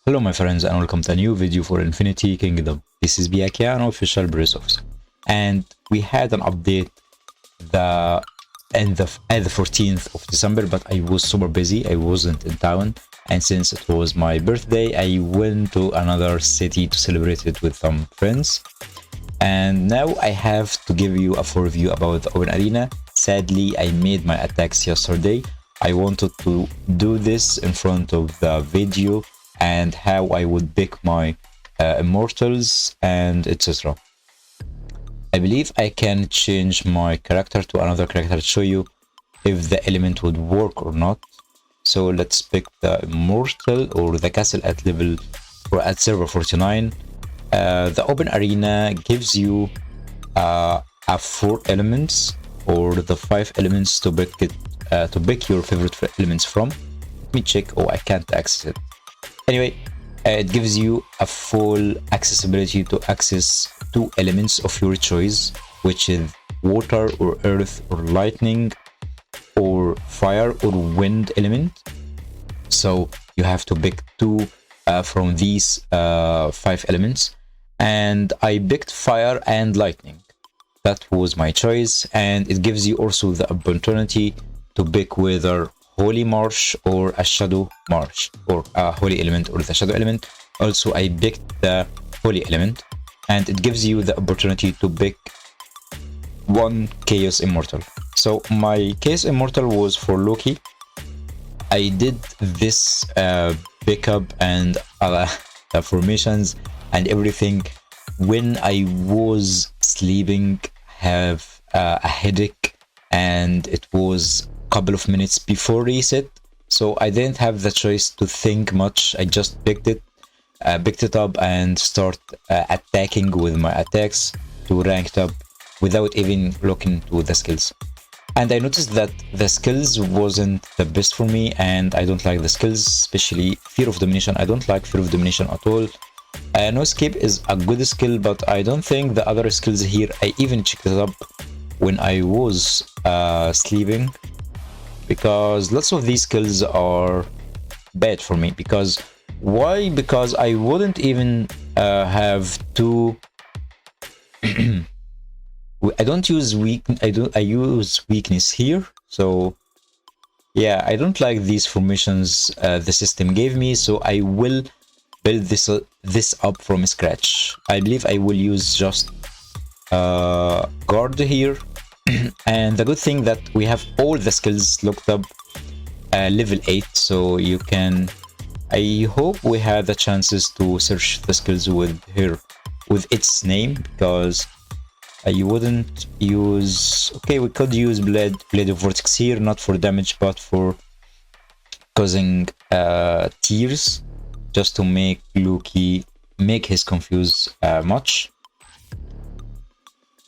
Hello my friends and welcome to a new video for Infinity Kingdom. This is Pyakia, an official police officer. And we had an update at the 14th of December, but I was super busy. I wasn't in town, and since it was my birthday, I went to another city to celebrate it with some friends. And now I have to give you a full review about the open arena. Sadly, I made my attacks yesterday. I wanted to do this in front of the video and how I would pick my immortals and etc. I believe I can change my character to another character to show you if the element would work or not. So let's pick the immortal or the castle at level or at server 49. The open arena gives you 4 elements or the 5 elements to pick your favorite elements from. Let me check. Oh, I can't access it. Anyway, it gives you a full accessibility to access 2 elements of your choice, which is water or earth or lightning or fire or wind element. So you have to pick 2 from these 5 elements, and I picked fire and lightning. That was my choice, and it gives you also the opportunity to pick whether holy marsh or a shadow marsh, or a holy element or the shadow element. Also I picked the holy element, and it gives you the opportunity to pick 1 chaos immortal. So my chaos immortal was for Loki. I did this pickup and the formations and everything when I was sleeping, have a headache, and it was couple of minutes before reset, so I didn't have the choice to think much. I just picked it up and start attacking with my attacks to rank it up without even looking to the skills. And I noticed that the skills wasn't the best for me, and I don't like the skills, especially fear of domination. I don't like fear of domination at all. No escape is a good skill, but I don't think the other skills here, I even checked it up when I was sleeping, because lots of these skills are bad for me. Because why? Because I wouldn't even have to I don't use I use weakness here. So yeah, I don't like these formations the system gave me, so I will build this up from scratch. I believe I will use just guard here. And the good thing that we have all the skills looked up level 8, so you can, I hope we had the chances to search the skills with here with its name, because you wouldn't use, okay, we could use blade of vortex here, not for damage but for causing tears, just to make Loki make his confuse much.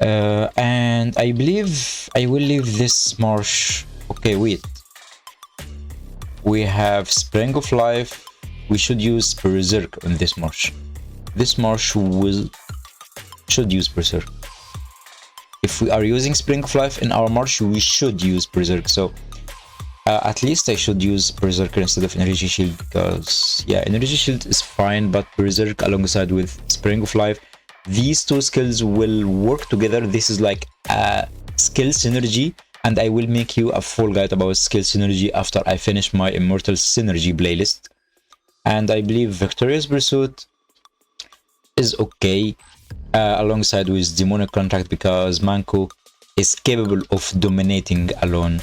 And I believe I will leave this marsh. Okay, wait, we have Spring of Life. We should use Berserk on this marsh. This marsh should use Berserk. If we are using Spring of Life in our marsh, we should use Berserk. So at least I should use Berserker instead of Energy Shield, because yeah, Energy Shield is fine, but Berserk alongside with Spring of Life, these 2 skills will work together. This is like a skill synergy, and I will make you a full guide about skill synergy after I finish my Immortal Synergy playlist. And I believe Victorious Pursuit is okay alongside with Demonic Contract, because Manko is capable of dominating alone.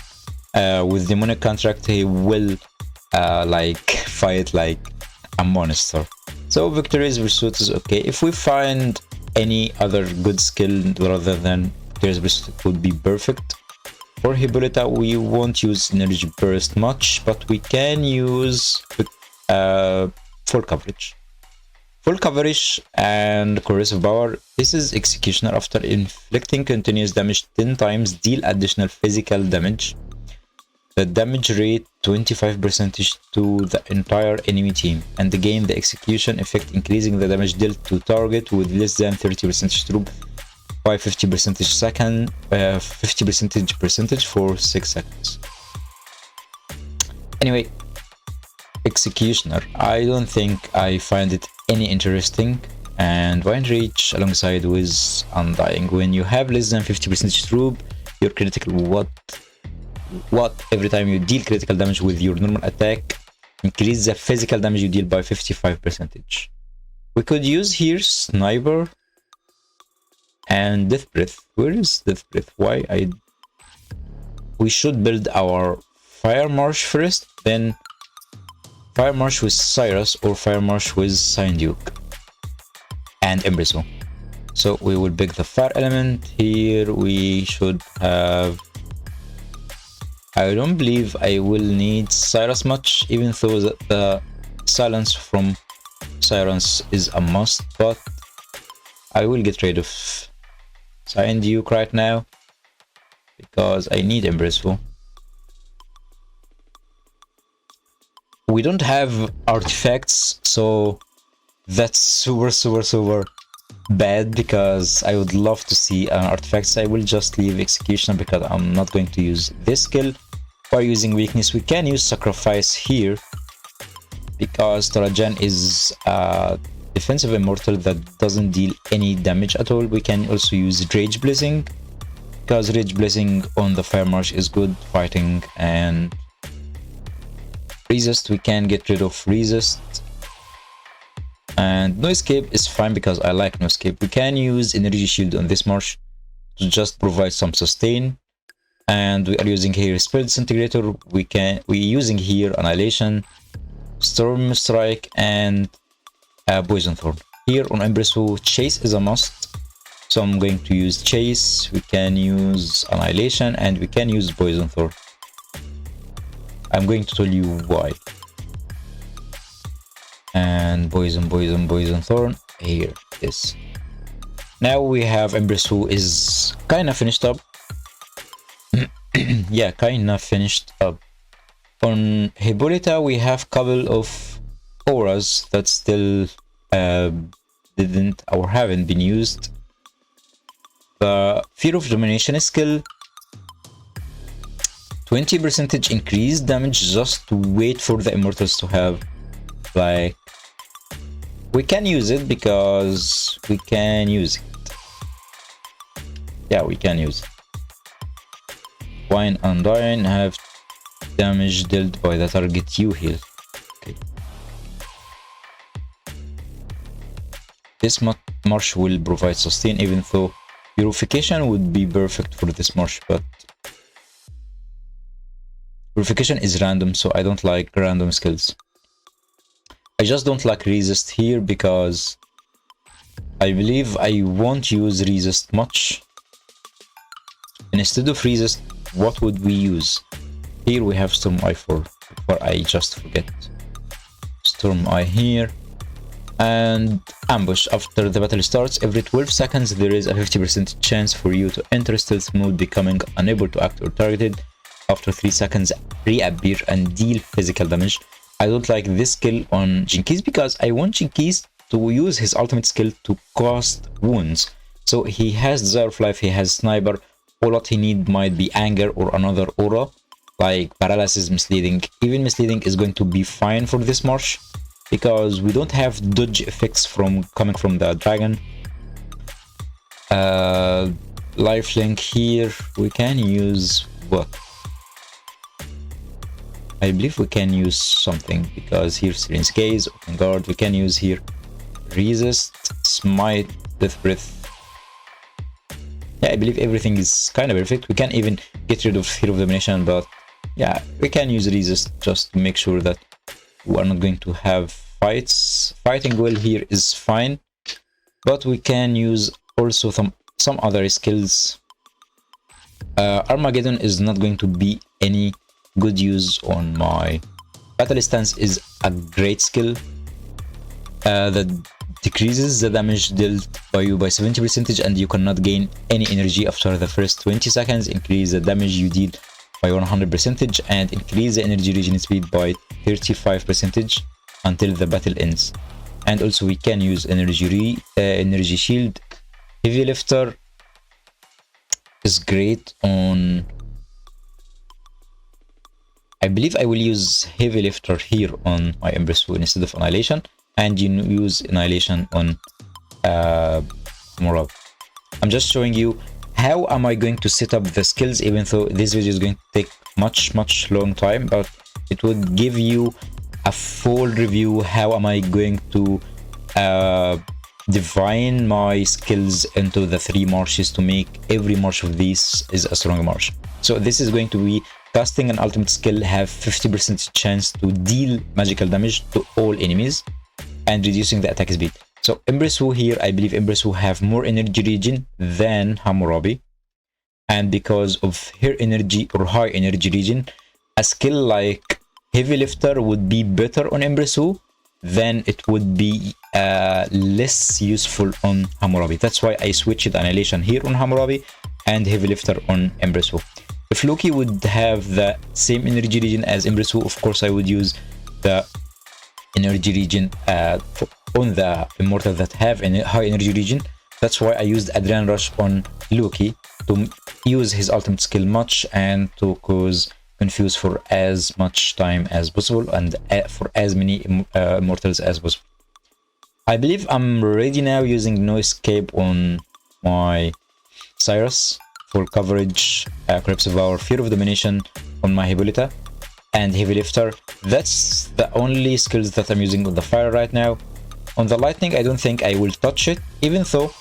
With Demonic Contract, he will like fight like a monster. So Victorious Pursuit is okay. If we find any other good skill rather than Victorious Pursuit, would be perfect. For Hippolyta, we won't use Energy Burst much, but we can use full coverage. Full coverage and corrosive power. This is Executioner. After inflicting continuous damage 10 times, deal additional physical damage. The damage rate 25% to the entire enemy team, and gain the execution effect, increasing the damage dealt to target with less than 30% troop by 50% for 6 seconds. Anyway, Executioner. I don't think I find it any interesting. And Wind Reach alongside with Undying. When you have less than 50% troop, your critical what every time you deal critical damage with your normal attack, increase the physical damage you deal by 55%. We could use here Sniper and Death Breath. Where is Death Breath? We should build our Fire Marsh first, then Fire Marsh with Cyrus or Fire Marsh with Sign Duke and Embrace. So we will pick the fire element. Here we should have, I don't believe I will need Cyrus much, even though the silence from Cyrus is a must, but I will get rid of Sign Duke right now because I need Embraceful. We don't have artifacts, so that's super bad because I would love to see an artifact. I will just leave Executioner because I'm not going to use this skill. By using weakness, we can use Sacrifice here because Torajan is a defensive immortal that doesn't deal any damage at all. We can also use Rage Blessing because Rage Blessing on the Fire Marsh is good fighting, and Resist, we can get rid of Resist. And No Escape is fine because I like No Escape. We can use Energy Shield on this marsh to just provide some sustain. And we are using here Spirit Disintegrator. We're using here Annihilation, Storm Strike, and Poison Thorn. Here on Embrace, Chase is a must. So I'm going to use Chase. We can use Annihilation and we can use Poison Thorn. I'm going to tell you why. And Poison Thorn. Here it is. Now we have Embrace, who is kinda finished up. Yeah, kinda finished up. On Hippolyta, we have couple of auras that still didn't or haven't been used. The Fear of Domination skill, 20% increased damage. Just to wait for the immortals to have, like, we can use it because we can use it. Yeah, we can use it. Wine Undying, have damage dealt by the target you heal. Okay. This marsh will provide sustain, even though Purification would be perfect for this marsh, but Purification is random, so I don't like random skills. I just don't like Resist here because I believe I won't use Resist much. Instead of Resist, what would we use? Here we have Storm Eye before I just forget. Storm Eye here. And Ambush. After the battle starts, every 12 seconds there is a 50% chance for you to enter stealth mode, becoming unable to act or targeted. After 3 seconds, reappear and deal physical damage. I don't like this skill on Jinkies because I want Jinkies to use his ultimate skill to cast wounds. So he has Desire of Life, he has Sniper. All what he need might be Anger or another aura like Paralysis, Misleading. Even Misleading is going to be fine for this marsh because we don't have dodge effects coming from the dragon. Lifelink here, we can use what? I believe we can use something because here Serene's Gaze, Open Guard, we can use here Resist, Smite, Death Breath. Yeah, I believe everything is kind of perfect. We can even get rid of Fear of Domination, but yeah, we can use Resist just to make sure that we are not going to have fights. Fighting well here is fine, but we can use also some other skills. Armageddon is not going to be any good use on my Battle Stance. Is a great skill that decreases the damage dealt by you by 70%, and you cannot gain any energy after the first 20 seconds. Increase the damage you deal by 100% and increase the energy regen speed by 35% until the battle ends. And also we can use energy shield. Heavy Lifter is great on, I believe I will use Heavy Lifter here on my Embrace instead of Annihilation, and you use Annihilation on Hammurabi. I'm just showing you how am I going to set up the skills, even though this video is going to take much long time, but it would give you a full review. How am I going to divine my skills into the 3 marches to make every march of these is a strong march. So this is going to be casting an ultimate skill, have 50% chance to deal magical damage to all enemies and reducing the attack speed. So Embrace Wu here, I believe Embrace Wu have more energy regen than Hammurabi, and because of her energy or high energy regen, a skill like Heavy Lifter would be better on Embrace Wu, then it would be less useful on Hammurabi. That's why I switched Annihilation here on Hammurabi and Heavy Lifter on Embrace Wu. If Loki would have the same energy regen as Embrace Wu, of course I would use the energy regen on the immortal that have a high energy regen. That's why I used Adrenaline Rush on Loki to use his ultimate skill much and to cause confuse for as much time as possible and for as many immortals as possible. I believe I'm ready now using No Escape on my Cyrus, full coverage, Corruptive Devour, Fear of Domination on my Hippolyta, and Heavy Lifter. That's the only skills that I'm using on the fire right now. On the lightning, I don't think I will touch it, even though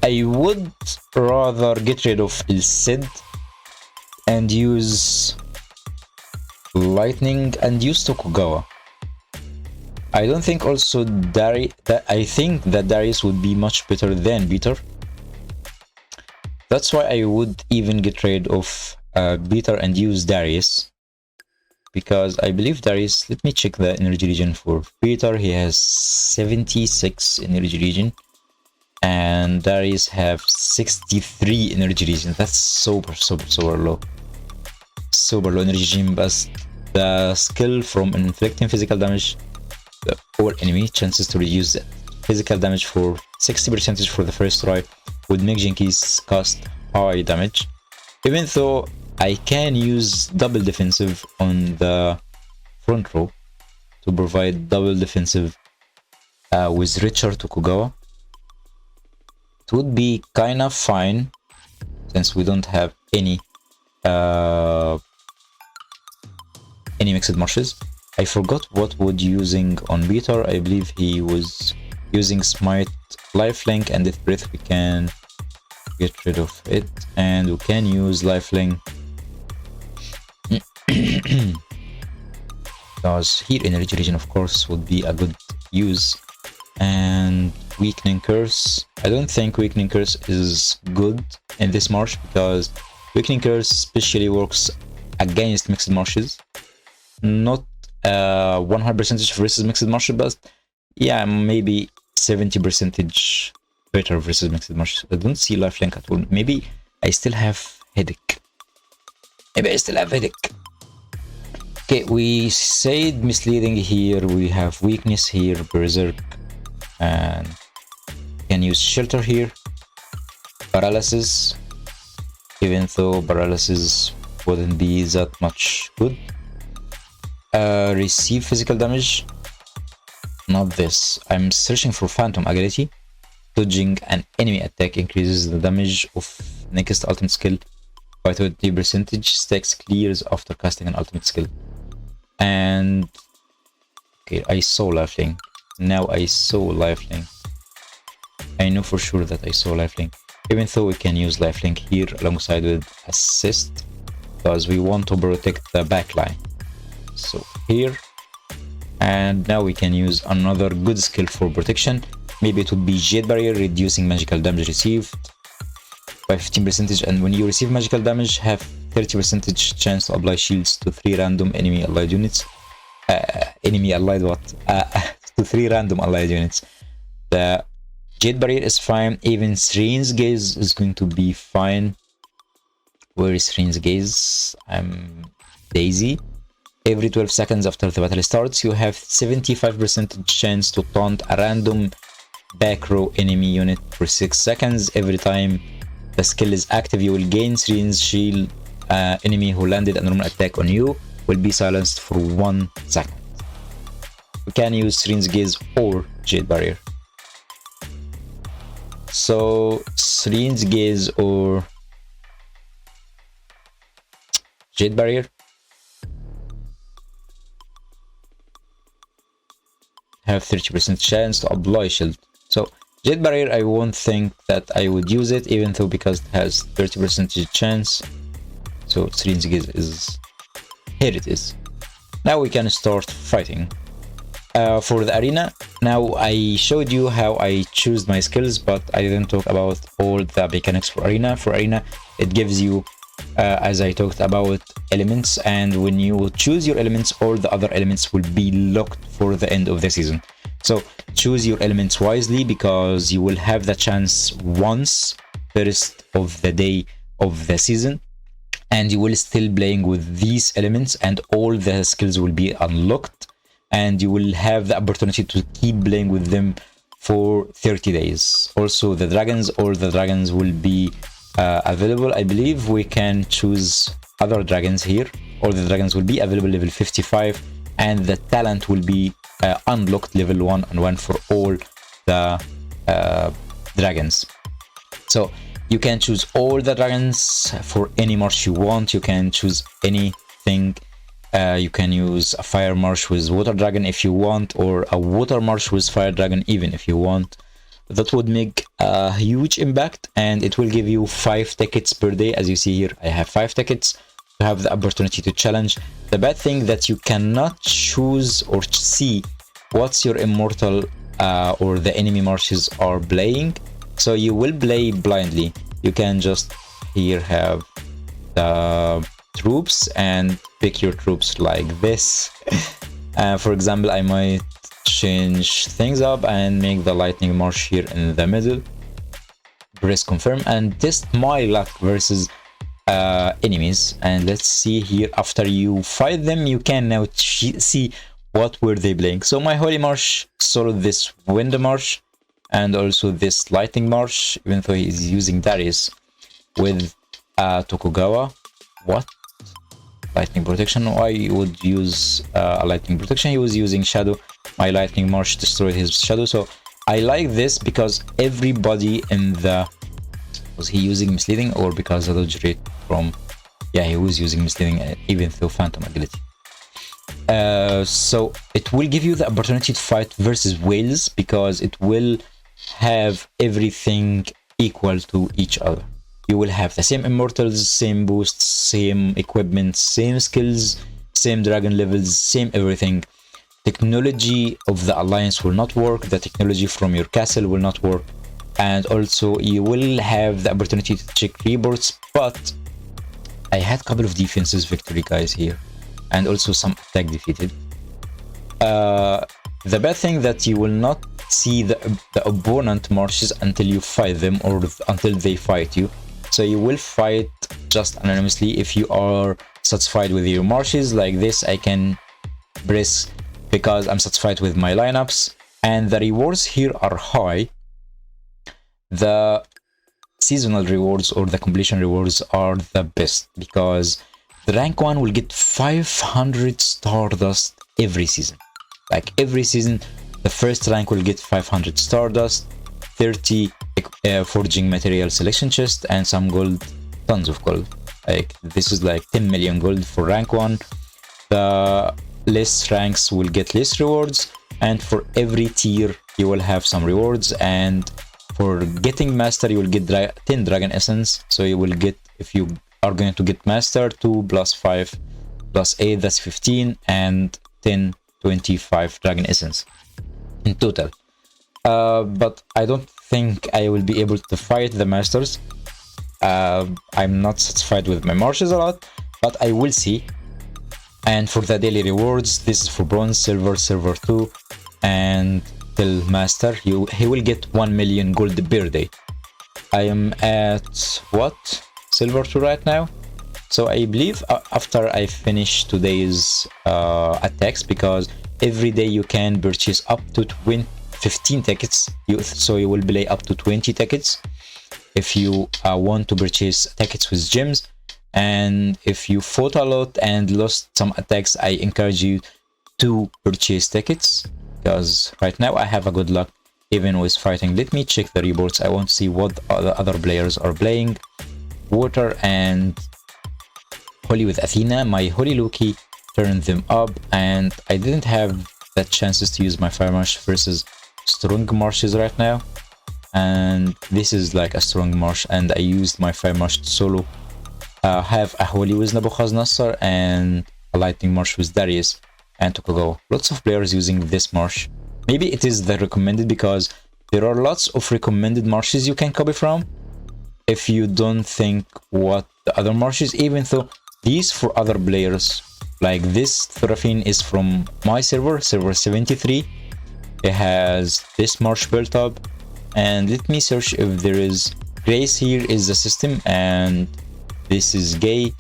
I would rather get rid of El Cid and use lightning and use Tokugawa. I don't think also I think that Darius would be much better than Beater. That's why I would even get rid of Beater and use Darius, because I believe Darius, let me check the energy regen for Beater. He has 76 energy regen and Darius have 63 energy regen. That's super low, super low energy regen. But the skill from inflicting physical damage or enemy, chances to reduce physical damage for 60% for the first try, would make Jinkies cast high damage. Even though I can use double defensive on the front row to provide double defensive with Richard Tokugawa, it would be kind of fine since we don't have any mixed marshes. I forgot what would using on Beater. I believe he was using Smite, Lifelink, and Death Breath. We can get rid of it, and we can use Lifelink because here energy regen of course would be a good use. And Weakening Curse, I don't think Weakening Curse is good in this march, because Weakening Curse especially works against mixed marshes, not 100% versus mixed marshes, but yeah, maybe 70% better versus mixed marshes. I don't see lifelink at all. Maybe I still have headache. Okay, we said misleading here. We have weakness here, berserk, and can use shelter here. Paralysis, even though paralysis wouldn't be that much good. Receive physical damage, not this. I'm searching for phantom agility. Dodging an enemy attack increases the damage of next ultimate skill by 20%. Stacks clears after casting an ultimate skill. And okay, I saw lifelink. Now I saw lifelink. I know for sure that I saw lifelink, even though we can use lifelink here alongside with assist, because we want to protect the backline. So here, and now we can use another good skill for protection. Maybe it would be Jade Barrier, reducing magical damage received by 15%, and when you receive magical damage, have 30% chance to apply shields to 3 random enemy allied units. To 3 random allied units. The Jade Barrier is fine. Even Serene's Gaze is going to be fine. Where is Serene's Gaze? I'm Daisy. Every 12 seconds after the battle starts, you have 75% chance to taunt a random back row enemy unit for 6 seconds. Every time the skill is active, you will gain Serene's Shield enemy who landed a normal attack on you will be silenced for 1 second. We can use Serene's Gaze or Jade Barrier. So Serene's Gaze or Jade Barrier. Have 30% chance to apply shield. So Jade Barrier, I won't think that I would use it, even though because it has 30% chance. So Serene's Gaze is here. It is. Now we can start fighting. For the arena, now I showed you how I choose my skills, but I didn't talk about all the mechanics for arena. For arena, it gives you, as I talked about, elements, and when you choose your elements, all the other elements will be locked for the end of the season. So choose your elements wisely, because you will have the chance once first of the day of the season, and you will still playing with these elements, and all the skills will be unlocked, and you will have the opportunity to keep playing with them for 30 days. Also the dragons, all the dragons will be available. I believe we can choose other dragons here. All the dragons will be available level 55, and the talent will be unlocked level 1 for all the dragons. So you can choose all the dragons for any march you want. You can choose anything. You can use a fire march with water dragon if you want, or a water march with fire dragon even if you want. That would make a huge impact, and it will give you 5 tickets per day. As you see here, I have 5 tickets to have the opportunity to challenge. The bad thing that you cannot choose or see what's your immortal or the enemy marches are playing, so you will play blindly. You can just here have the troops and pick your troops like this. For example, I might change things up and make the lightning march here in the middle. Press confirm and test my luck versus enemies, and let's see here. After you fight them, you can now see what were they playing. So my holy march soloed this wind march and also this lightning march, even though he's using Darius with Tokugawa. What? Lightning protection. I would use a lightning protection. He was using shadow. My lightning march destroyed his shadow. So I like this because everybody in the... Was he using misleading, or because the dodge rate from... Yeah, he was using misleading even though phantom agility. So it will give you the opportunity to fight versus whales, because it will have everything equal to each other. You will have the same immortals, same boosts, same equipment, same skills, same dragon levels, same everything. Technology of the alliance will not work. The technology from your castle will not work. And also you will have the opportunity to check reports, but I had a couple of defenses victory guys here, and also some attack defeated. The bad thing that you will not see the opponent marches until you fight them, or until they fight you. So you will fight just anonymously. If you are satisfied with your marches like this, I can press because I'm satisfied with my lineups, and the rewards here are high. The seasonal rewards or the completion rewards are the best, because the rank 1 will get 500 stardust every season. Like every season, the first rank will get 500 stardust, 30 forging material selection chest, and some gold, tons of gold. Like this is like 10 million gold for rank 1. The less ranks will get less rewards, and for every tier you will have some rewards. And for getting master, you will get 10 dragon essence. So you will get, if you are going to get master, 2 plus 5 plus 8, that's 15, and 10, 25 dragon essence in total. But I don't think I will be able to fight the masters. I'm not satisfied with my marches a lot, but I will see. And for the daily rewards, this is for bronze, silver, silver 2, and till master, he will get 1 million gold per day. I am at what? Silver 2 right now. So I believe after I finish today's attacks, because every day you can purchase up to 15 tickets, so you will play up to 20 tickets. If you want to purchase tickets with gems, And if you fought a lot and lost some attacks, I encourage you to purchase tickets, because right now I have a good luck even with fighting. Let me check the reports. I want to see what the other players are playing. Water and Holy with Athena. My Holy Loki turned them up, and I didn't have the chances to use my Fire Marsh versus strong marshes right now. And this is like a strong marsh, and I used my Fire Marsh to solo have a Holy with Nebuchadnezzar and a Lightning Marsh with Darius and Tokugawa. Lots of players using this marsh. Maybe it is the recommended, because there are lots of recommended marshes you can copy from if you don't think what the other marshes, even though these for other players. Like this Thorafine is from my server 73. It has this marsh built up, and let me search if there is Grace. Here is the system, and this is Gay,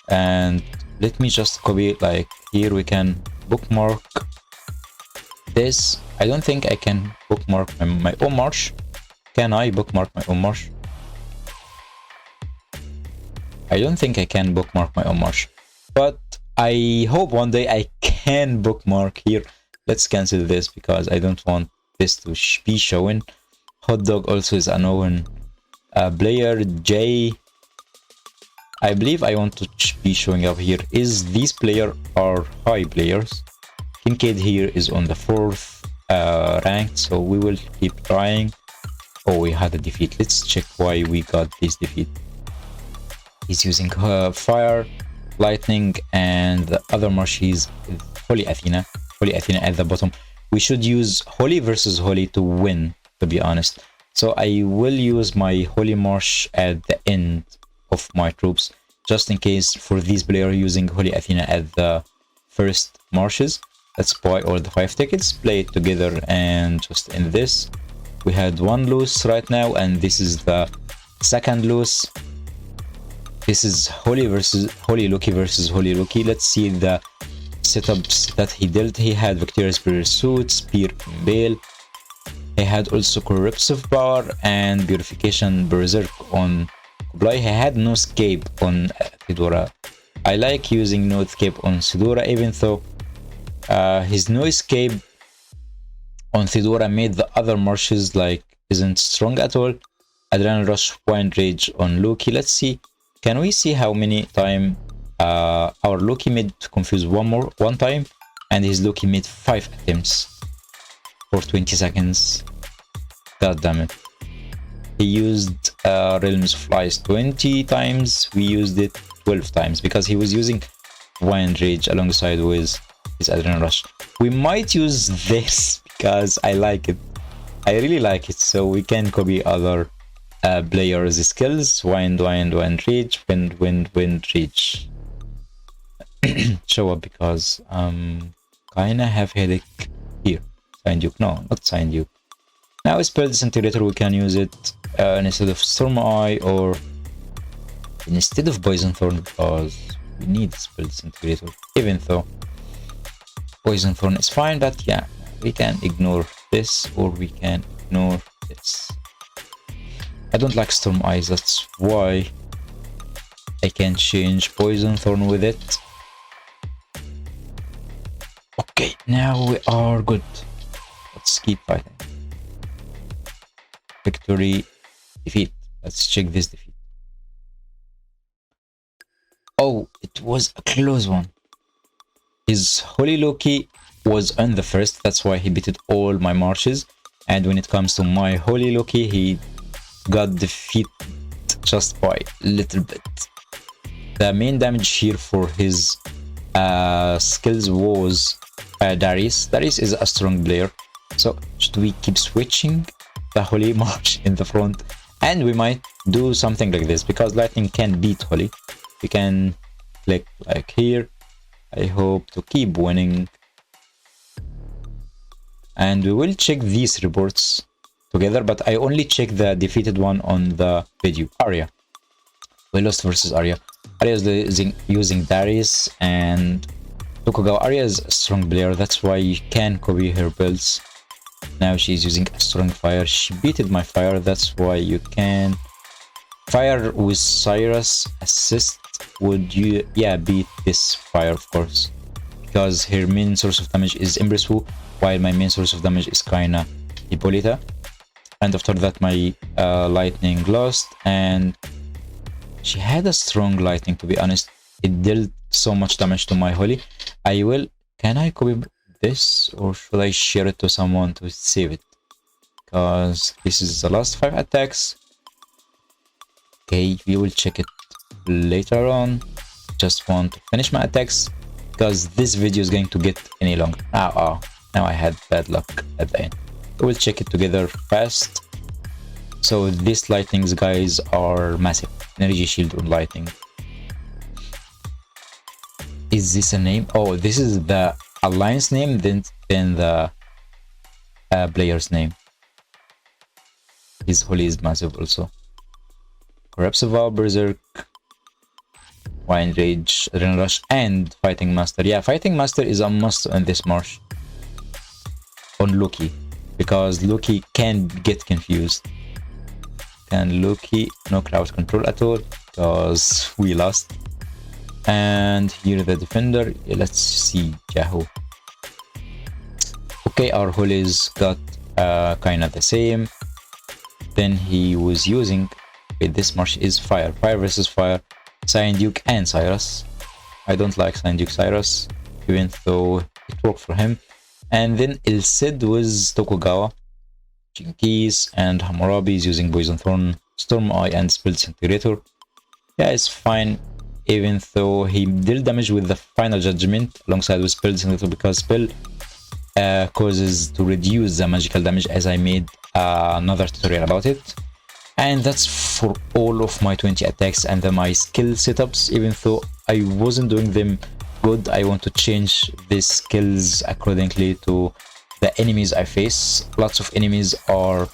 and let me just copy it. Like here we can bookmark this. I don't think I can bookmark my own marsh. Can I bookmark my own marsh? I don't think I can bookmark my own marsh, but I hope one day I can bookmark here. Let's cancel this because I don't want this to be showing. Hot Dog also is an Owen player. J, I believe I want to be showing up here. Is these players are high players. Kincaid here is on the 4th rank, so we will keep trying. Oh, we had a defeat. Let's check why we got this defeat. He's using fire, lightning, and the other marsh is Holy Athena. Holy Athena at the bottom. We should use Holy versus Holy to win, to be honest. So I will use my Holy Marsh at the end of my troops, just in case for these players using Holy Athena at the first marshes. Let's buy all the 5 tickets, play it together, and just in this. We had one loose right now, and this is the second loose. This is Holy Loki versus Holy Loki. Let's see the setups that he dealt. He had Victorious Pursuit, Spear, Bale. He had also Corruptive Power and Purification Berserk on Kublai. He had No Escape on Fedora. I like using No Escape on Fedora, even though his No Escape on Fedora made the other marshes like isn't strong at all. Adrenaline Rush, Wind Rage on Loki. Let's see. Can we see how many times our Loki made to confuse one time, and his Loki made 5 attempts for 20 seconds. God damn it. He used Realms of Lies 20 times. We used it 12 times because he was using Wind Rage alongside with his Adrenaline Rush. We might use this because I like it. I really like it, so we can copy other players' skills. Wind, Rage, wind, Rage. Show up because kinda have headache here. Sign Duke, no, not Sign Duke. Now Spell Disintegrator, we can use it instead of Storm Eye or instead of Poison Thorn, because we need Spell Disintegrator, even though Poison Thorn is fine. But yeah, we can ignore this or we can ignore this. I don't like Storm Eyes, that's why I can change Poison Thorn with it. Okay, now we are good. Let's keep fighting. Victory, defeat. Let's check this defeat. Oh, it was a close one. His Holy Loki was on the first, that's why he beated all my marches. And when it comes to my Holy Loki, he got defeated just by a little bit. The main damage here for his skills was Darius. Darius is a strong player, so should we keep switching the Holy March in the front? And we might do something like this because Lightning can beat Holy. We can click like here. I hope to keep winning, and we will check these reports together, but I only check the defeated one on the video. Arya, we lost versus Arya. Arya is using Darius and Tokugawa. Arya is a strong player, that's why you can copy her builds. Now she's using a strong fire. She beated my fire, that's why you can fire with Cyrus assist would you, yeah, beat this fire, of course, because her main source of damage is Empress Wu, while my main source of damage is kinda Hippolyta. And after that, my lightning lost, and she had a strong lightning, to be honest. It dealt so much damage to my Holy. Can I copy this, or should I share it to someone to save it? Because this is the last 5 attacks. Okay, we will check it later on. Just want to finish my attacks because this video is going to get any longer. Now I had bad luck at the end. We'll check it together fast. So these lightnings, guys, are massive. Energy shield on lightning. Is this a name? Oh, this is the alliance name, then the player's name. His Holy is massive also. Corruptive Vow, Berserk, Wine Rage, Adrenaline Rush, and Fighting Master. Yeah, Fighting Master is a must on this march. On Loki, because Loki can get confused. Can Loki no crowd control at all? Because we lost. And here the defender. Let's see Yahoo. Okay, our Holy's got kinda the same. Then he was using, this march is fire versus fire, Cyan Duke and Cyrus. I don't like Cyan Duke Cyrus, even though it worked for him. And then El Cid was Tokugawa, Jinkies, and Hammurabi is using Poison Thorn, Storm Eye, and Spell Disintegrator. Yeah, it's fine, even though he dealt damage with the Final Judgment alongside with Spell Disintegrator, because Spell causes to reduce the magical damage, as I made another tutorial about it. And that's for all of my 20 attacks and then my skill setups. Even though I wasn't doing them good, I want to change these skills accordingly to the enemies I face. Lots of enemies are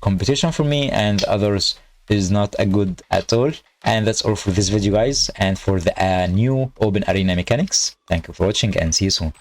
competition for me, and others is not a good at all. And that's all for this video, guys, and for the new open arena mechanics. Thank you for watching, and see you soon.